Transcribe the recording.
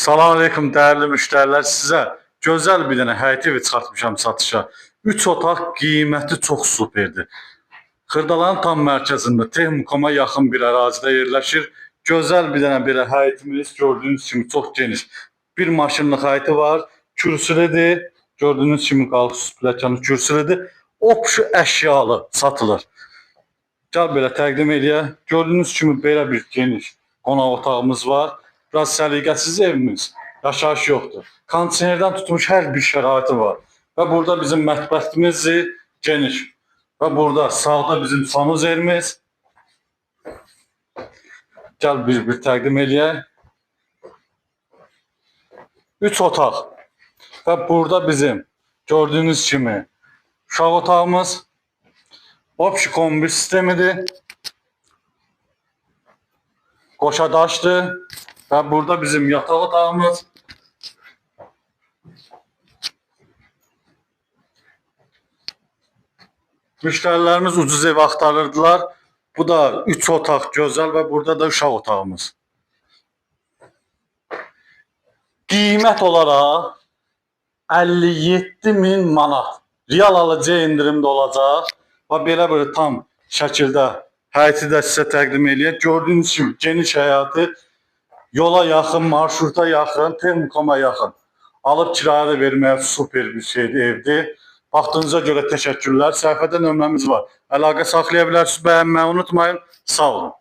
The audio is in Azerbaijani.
Salam aleyküm değerli müşteriler. Sizə gözəl bir dənə həyət evi çıxartmışam satışa. 3 otaq qiyməti çox superdir. Xırdalanın tam mərkəzində Texnikoma yaxın bir ərazidə yerləşir. Gözəl bir dənə belə həyətimiz gördüyünüz kimi çox geniş. Bir maşınlıq həyəti var. Kürsülidir. Gördüyünüz kimi qalxız pləkanı kürsülidir. Opşu əşyalı satılır. Gəl belə təqdim eləyək. Gördüyünüz kimi belə bir geniş qonaq otağımız var. Biraz səliqəsiz evimiz, yaşayış yoxdur. Kondisionerdən tutmuş hər bir şəraiti var. Və burada bizim mətbəximiz geniş. Və burada sağda bizim sanuzerimiz. Gəl bir təqdim eləyək. 3 otaq. Və burada bizim gördüyünüz kimi uşaq otağımız. Opşi kombi sistemidir. Qoşadaşdır. Və burada bizim yataq otağımız. Müştərilərimiz ucuz ev axtarırdılar. Bu da 3 otaq gözəl və burada da uşaq otağımız. Qiymət olaraq 57.000 manat. Real alıcıya indirimdə olacaq. Və belə tam şəkildə həyəti də sizə təqdim eləyək. Gördüyünüz kimi geniş həyatı, yola yaxın, marşruta yaxın, Texnikoma yaxın. Alıb kiraya verməyə super bir şeydir, evdir. Baxdığınıza görə təşəkkürlər. Səhifədə nömrəmiz var. Əlaqə saxlaya bilərsiniz. Bəyənməyi unutmayın. Sağ olun.